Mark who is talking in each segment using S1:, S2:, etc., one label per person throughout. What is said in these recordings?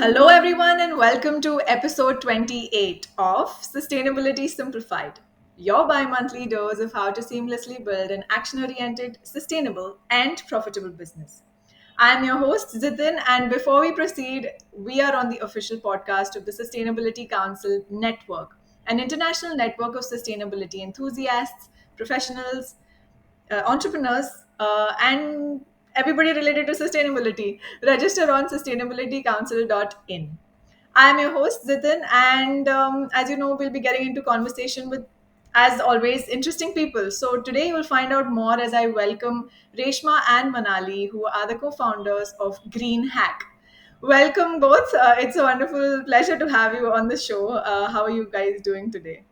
S1: Hello, everyone, and welcome to episode 28 of Sustainability Simplified, your bi monthly dose of how to seamlessly build an action oriented, sustainable, and profitable business. I'm your host, Zitin, and before we proceed, we are on the official podcast of the Sustainability Council Network, an international network of sustainability enthusiasts, professionals, entrepreneurs, and everybody related to sustainability. Register on sustainabilitycouncil.in. I am your host, Zitin, and as you know, we'll be getting into conversation with, as always, interesting people. So today you'll find out more as I welcome Reshma and Manali, who are the co founders of GreenHack. Welcome both. It's a wonderful pleasure to have you on the show. How are you guys doing today?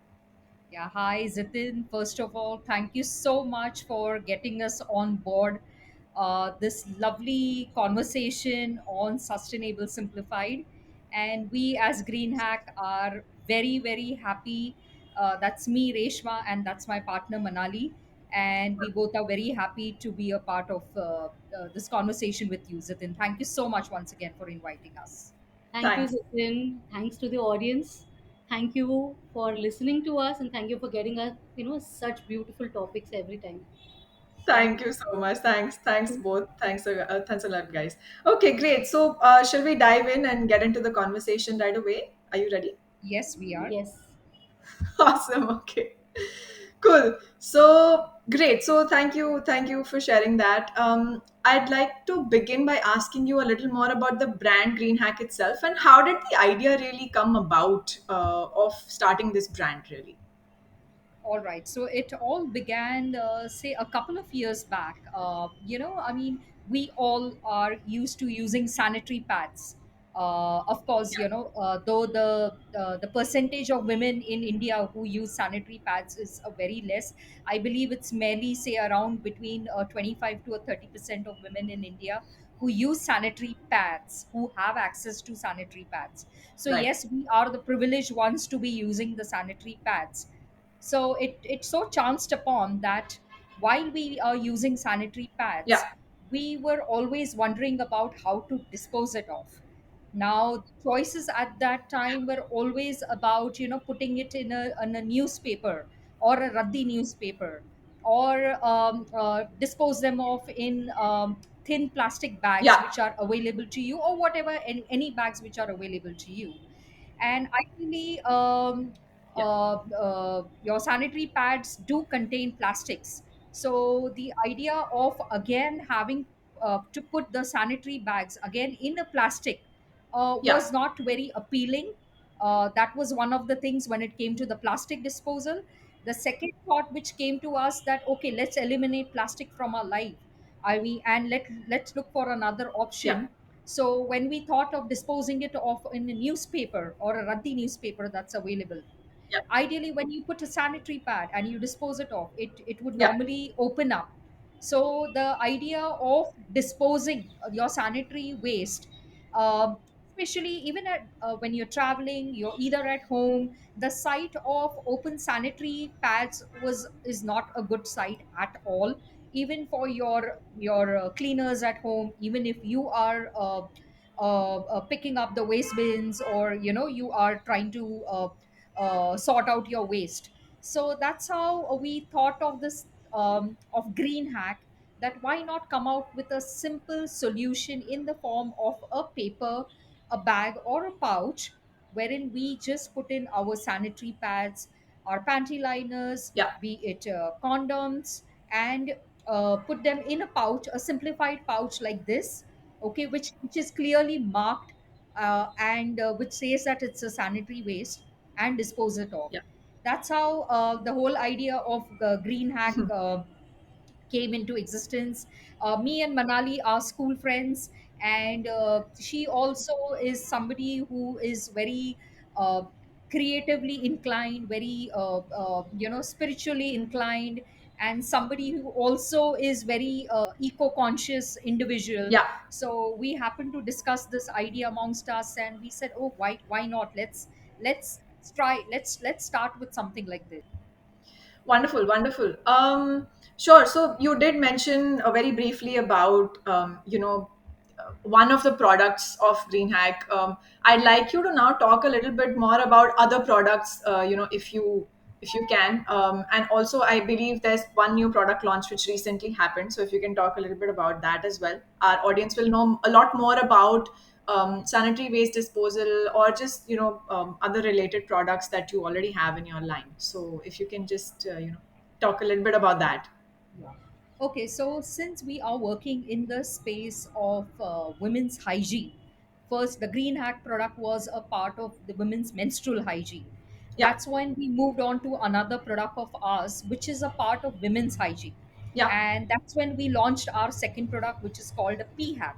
S2: Yeah, hi Zitin. First of all, thank you so much for getting us on board this lovely conversation on sustainable simplified. And we as GreenHack are very, very happy. That's me, Reshma, and that's my partner, Manali. And we both are very happy to be a part of this conversation with you, Zitin. Thank you so much once again for inviting us.
S3: Thank you,
S1: Thanks.
S3: Zitin. Thanks to the audience. Thank you for listening to us and thank you for getting us, such beautiful topics every time.
S1: Thank you so much. Thanks both. Thanks a lot, guys. Okay, great. So, shall we dive in and get into the conversation right away? Are you ready?
S2: Yes, we are.
S3: Yes.
S1: Awesome. Okay, cool. So, great. So, thank you for sharing that. I'd like to begin by asking you a little more about the brand GreenHack itself and how did the idea really come about of starting this brand, really?
S2: All right. So it all began, say, a couple of years back. I mean, we all are used to using sanitary pads. Of course, though the percentage of women in India who use sanitary pads is very less. I believe it's merely say around between 25 to 30% of women in India who use sanitary pads, who have access to sanitary pads. So
S1: Right.
S2: yes, we are the privileged ones to be using the sanitary pads. So it so chanced upon that while we are using sanitary
S1: Yeah.
S2: pads, we were always wondering about how to dispose it of. Now, the choices at that time were always about, putting it in a newspaper or a Raddi newspaper, or dispose them off in thin plastic bags
S1: Yeah.
S2: which are available to you, or whatever, any bags which are available to you. And ideally,
S1: Yeah.
S2: your sanitary pads do contain plastics. So the idea of again having to put the sanitary bags again in a plastic
S1: Yeah.
S2: was not very appealing. That was one of the things when it came to the plastic disposal. The second thought which came to us, that okay, let's eliminate plastic from our life. I mean, and let's look for another
S1: Yeah.
S2: option. So when we thought of disposing it off in a newspaper or a Raddi newspaper that's available,
S1: Yeah.
S2: ideally when you put a sanitary pad and you dispose it off, it would
S1: Yeah.
S2: normally open up. So the idea of disposing your sanitary waste, especially even when you're traveling, you're either at home, the sight of open sanitary pads was is not a good sight at all. Even for your cleaners at home, even if you are picking up the waste bins, or you are trying to sort out your waste. So that's how we thought of this, of green hack, that why not come out with a simple solution in the form of a paper, a bag, or a pouch, wherein we just put in our sanitary pads, our panty liners,
S1: Yeah.
S2: be it condoms, and put them in a pouch, a simplified pouch like this, okay, which is clearly marked, and which says that it's a sanitary waste, and dispose it off.
S1: Yeah.
S2: That's how the whole idea of green hack came into existence. Me and Manali are school friends, and she also is somebody who is very uh, creatively inclined, very spiritually inclined, and somebody who also is very eco-conscious individual.
S1: Yeah.
S2: So we happened to discuss this idea amongst us, and we said, oh, why not, let's try, let's start with something like this.
S1: Wonderful, wonderful. Sure. So you did mention very briefly about, one of the products of GreenHack. I'd like you to now talk a little bit more about other products, if you can. And also, I believe there's one new product launch which recently happened. So if you can talk a little bit about that as well, our audience will know a lot more about sanitary waste disposal, or just other related products that you already have in your line. So if you can just talk a little bit about that.
S2: Okay, so since we are working in the space of women's hygiene, first the Green Hack product was a part of the women's menstrual hygiene.
S1: Yeah,
S2: That's when we moved on to another product of ours, which is a part of women's hygiene.
S1: yeah.
S2: And that's when we launched our second product, which is called a PeeHack.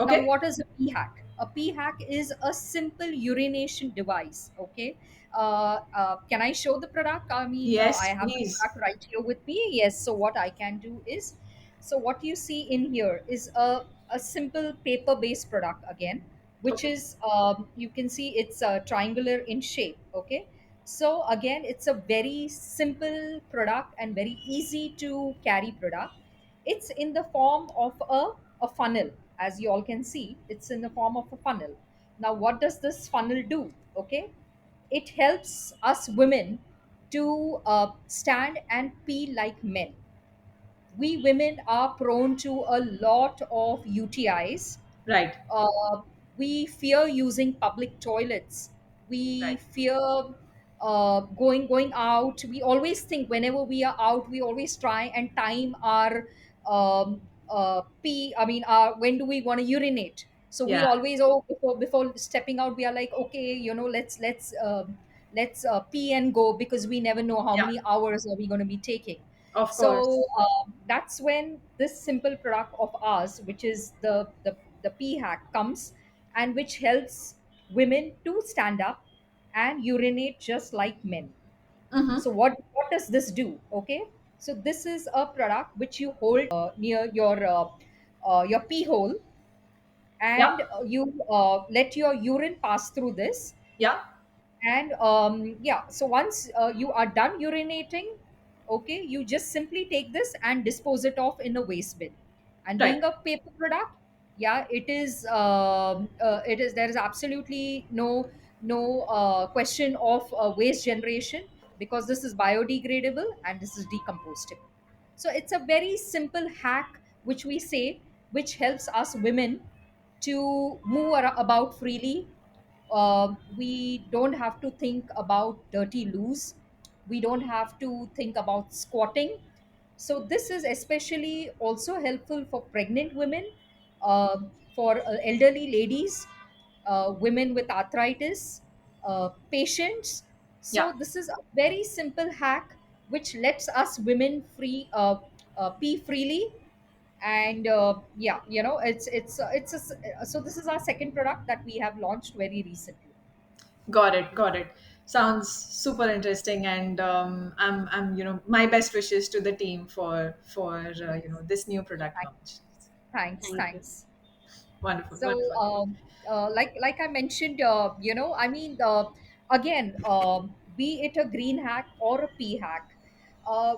S2: Now,
S1: Okay.
S2: what is a PeeHack? A PeeHack is a simple urination device. Okay, can I show the product? I mean, I
S1: Yes,
S2: have the
S1: please.
S2: product right here with me. Yes. So what I can do is, so what you see in here is a simple paper-based product again, which
S1: Okay.
S2: is you can see it's triangular in shape. Okay. So again, it's a very simple product and very easy to carry product. It's in the form of a funnel. As you all can see, it's in the form of a funnel. Now, what does this funnel do? Okay, it helps us women to stand and pee like men. We women are prone to a lot of UTIs.
S1: Right.
S2: uh, we fear using public toilets. We
S1: Right.
S2: fear going out. We always think whenever we are out, we always try and time our pee. I mean, when do we want to urinate? So we
S1: Yeah.
S2: always, before stepping out, we are like, okay, let's pee and go, because we never know how
S1: Yeah.
S2: many hours are we going to be taking.
S1: Of
S2: So
S1: course.
S2: that's when this simple product of ours, which is the PeeHack, comes, and which helps women to stand up and urinate just like men.
S1: Mm-hmm.
S2: So what does this do? Okay, so this is a product which you hold near your pee hole,
S1: Yeah.
S2: and you let your urine pass through this.
S1: Yeah.
S2: And yeah, so once you are done urinating, okay, you just simply take this and dispose it off in a waste bin. And
S1: Right.
S2: being a paper product, yeah, it is, there is absolutely no question of waste generation, because this is biodegradable and this is decomposable. So it's a very simple hack which we say, which helps us women to move about freely. We don't have to think about dirty loos. We don't have to think about squatting. So this is especially also helpful for pregnant women, for elderly ladies, women with arthritis, patients.
S1: Yeah.
S2: So this is a very simple hack which lets us women pee freely. And yeah, so this is our second product that we have launched very recently.
S1: Got it. Got it. Sounds super interesting, and I'm my best wishes to the team for
S2: Yes.
S1: this new product
S2: Thank-
S1: launch.
S2: Thanks,
S3: Thank you.
S2: thanks.
S1: Wonderful.
S2: So,
S1: Wonderful.
S2: like I mentioned, I mean, again, be it a green hack or a pea hack,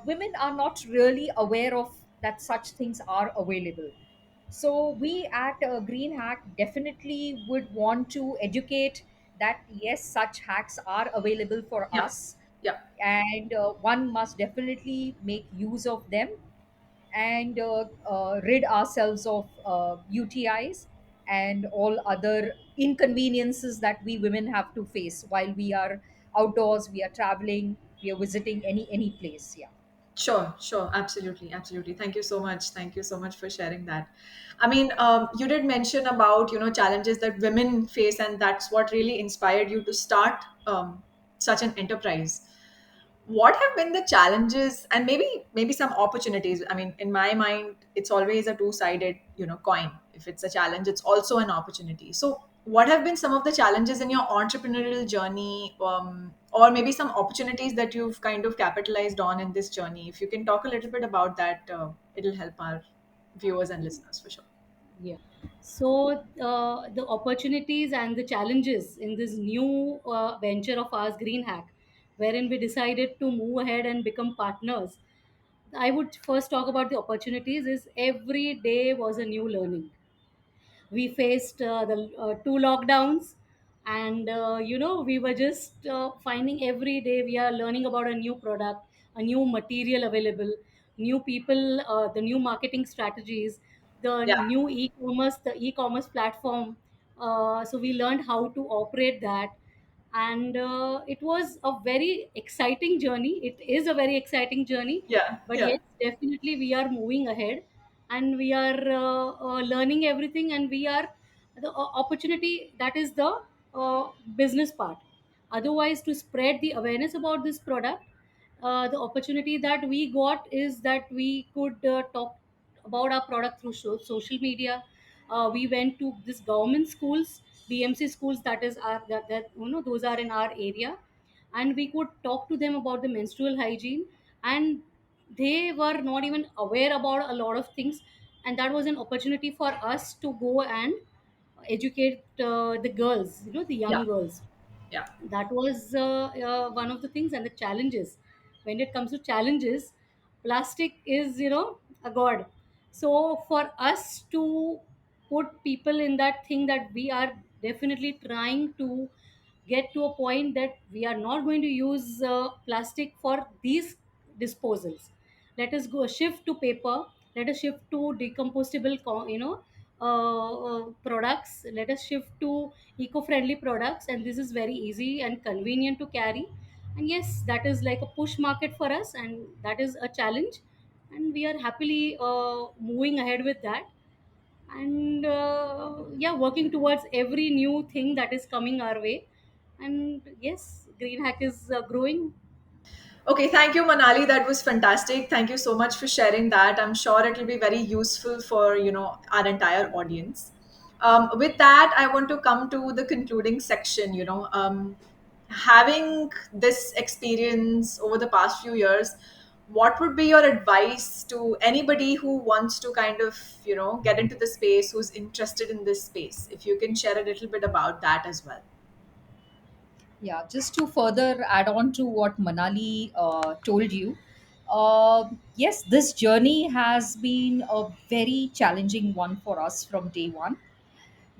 S2: women are not really aware of that such things are available. So we at Green Hack definitely would want to educate that yes, such hacks are available for
S1: Yeah.
S2: us,
S1: Yeah.
S2: and one must definitely make use of them, and rid ourselves of UTIs and all other inconveniences that we women have to face while we are outdoors, we are traveling, we are visiting any place. Yeah.
S1: Sure, sure, absolutely, absolutely. Thank you so much. Thank you so much for sharing that. I mean, you did mention about challenges that women face, and that's what really inspired you to start such an enterprise. What have been the challenges, and maybe some opportunities? I mean, in my mind, it's always a two-sided coin. If it's a challenge, it's also an opportunity. So what have been some of the challenges in your entrepreneurial journey, or maybe some opportunities that you've kind of capitalized on in this journey? If you can talk a little bit about that, it'll help our viewers and listeners for sure.
S3: Yeah. So the opportunities and the challenges in this new venture of ours, GreenHack, wherein we decided to move ahead and become partners. I would first talk about the opportunities. Is every day was a new learning. We faced the two lockdowns, and we were just finding every day we are learning about a new product, a new material available, new people, the new marketing strategies, the
S1: Yeah,
S3: new e-commerce platform. So we learned how to operate that, and it was a very exciting journey. It is a very exciting journey,
S1: yeah,
S3: but
S1: yeah,
S3: yes, definitely we are moving ahead, and we are learning everything, and we are the opportunity, that is the business part. Otherwise, to spread the awareness about this product, the opportunity that we got is that we could talk about our product through social media. We went to this government schools, BMC schools, that is our that those are in our area, and we could talk to them about the menstrual hygiene, and they were not even aware about a lot of things, and that was an opportunity for us to go and educate the girls, the
S1: yeah,
S3: young girls.
S1: yeah.
S3: That was one of the things. And the challenges, when it comes to challenges, plastic is, a god. So for us to put people in that thing, that we are definitely trying to get to a point that we are not going to use plastic for these disposals. Let us go shift to paper, let us shift to decomposable products, let us shift to eco-friendly products, and this is very easy and convenient to carry. And yes, that is like a push market for us, and that is a challenge, and we are happily moving ahead with that, and yeah, working towards every new thing that is coming our way. And yes, GreenHack is growing.
S1: Okay, thank you, Manali. That was fantastic. Thank you so much for sharing that. I'm sure it will be very useful for our entire audience. With that, I want to come to the concluding section. Having this experience over the past few years, what would be your advice to anybody who wants to kind of get into the space, who's interested in this space? If you can share a little bit about that as well.
S2: Yeah, just to further add on to what Manali told you, yes, this journey has been a very challenging one for us from day one,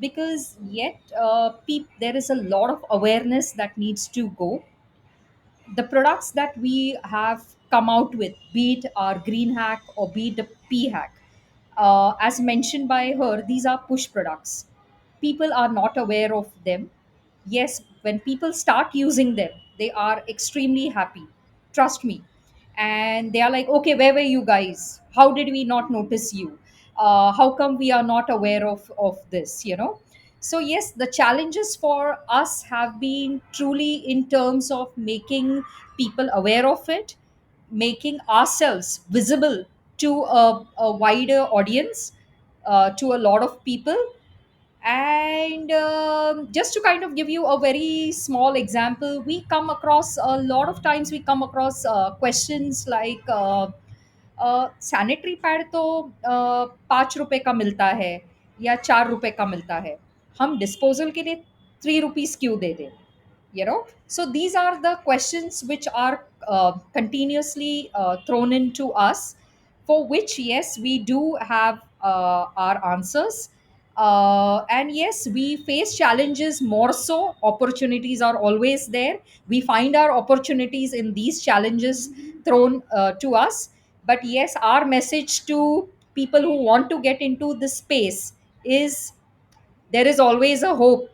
S2: because yet there is a lot of awareness that needs to go. The products that we have come out with, be it our green hack or be it the PeeHack, as mentioned by her, these are push products. People are not aware of them. Yes, when people start using them, they are extremely happy. Trust me. And they are like, okay, where were you guys? How did we not notice you? How come we are not aware of this? So yes, the challenges for us have been truly in terms of making people aware of it, making ourselves visible to a wider audience, to a lot of people. And just to kind of give you a very small example, we come across a lot of times, we come across questions like sanitary pad तो 5 रुपए का मिलता है या 4 रुपए का मिलता है, हम डिस्पोजल के लिए 3 रुपीज क्यों दे दें? So these are the questions which are continuously thrown into us, for which yes, we do have our answers. And yes, we face challenges more, so opportunities are always there. We find our opportunities in these challenges thrown to us. But yes, our message to people who want to get into this space is, there is always a hope.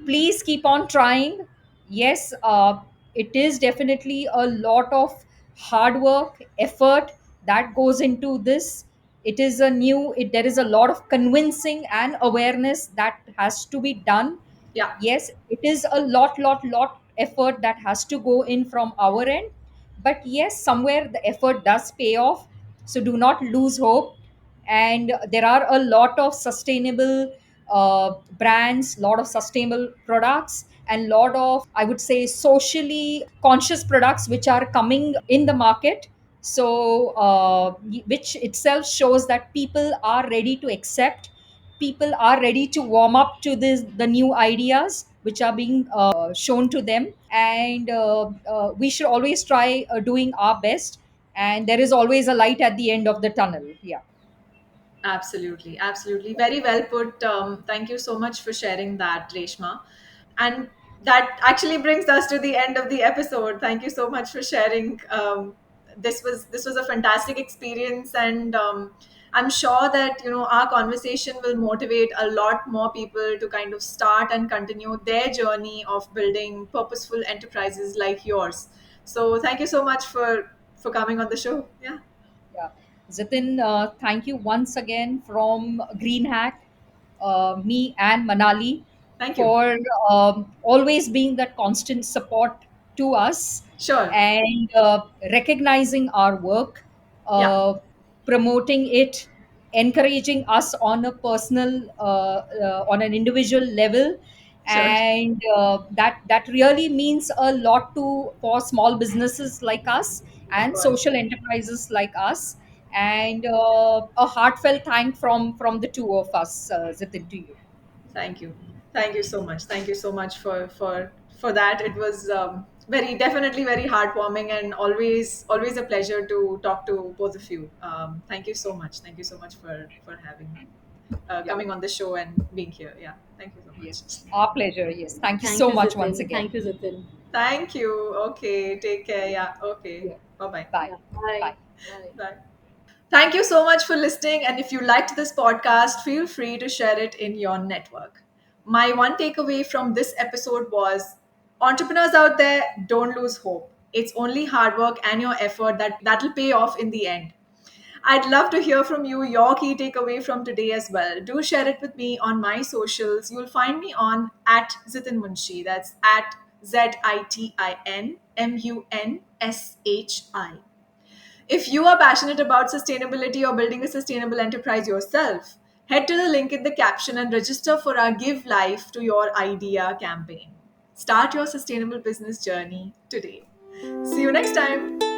S2: Please keep on trying. Yes, it is definitely a lot of hard work, effort that goes into this. There is a lot of convincing and awareness that has to be done.
S1: Yeah,
S2: Yes, it is a lot effort that has to go in from our end, but yes, somewhere the effort does pay off. So do not lose hope. And there are a lot of sustainable brands, lot of sustainable products, and lot of, I would say, socially conscious products which are coming in the market. So which itself shows that people are ready to accept, people are ready to warm up to the new ideas which are being shown to them. And we should always try doing our best, and there is always a light at the end of the tunnel. Yeah.
S1: Absolutely, absolutely. Very well put. Thank you so much for sharing that, Reshma. And that actually brings us to the end of the episode. Thank you so much for sharing. This was a fantastic experience, and I'm sure that our conversation will motivate a lot more people to kind of start and continue their journey of building purposeful enterprises like yours. So thank you so much for coming on the show. Yeah,
S2: Yeah. Zitin, thank you once again from GreenHack, me and Manali,
S1: thank you.
S2: for always being that constant support to us
S1: Sure.
S2: and recognizing our work,
S1: Yeah.
S2: uh, promoting it, encouraging us on a personal, on an individual level.
S1: Sure.
S2: And that really means a lot to for small businesses like us
S1: Of
S2: and
S1: course.
S2: social enterprises like us. And a heartfelt thank from the two of us, Zitin, to you.
S1: Thank you. Thank you so much. Thank you so much for that. It was very definitely very heartwarming and always a pleasure to talk to both of you. Thank you so much. Thank you so much for having
S2: Yeah,
S1: coming on the show and being here. Yeah. Thank you so much.
S2: yes, our pleasure. Yes, thank you
S3: Thank
S2: so
S3: you,
S2: much once
S3: Zitin.
S2: again.
S3: Thank you, Zitin.
S1: Thank you. Okay. Take care. Yeah. Okay.
S2: Yeah,
S1: Bye bye.
S2: bye,
S3: Yeah. Bye.
S2: bye.
S3: Bye.
S1: Bye. Thank you so much for listening. And if you liked this podcast, feel free to share it in your network. My one takeaway from this episode was entrepreneurs out there, don't lose hope. It's only hard work and your effort that'll pay off in the end. I'd love to hear from you your key takeaway from today as well. Do share it with me on my socials. You'll find me on at Zitin Munshi. That's at ZITINMUNSHI. If you are passionate about sustainability or building a sustainable enterprise yourself, head to the link in the caption and register for our Give Life to Your Idea campaign. Start your sustainable business journey today. See you next time.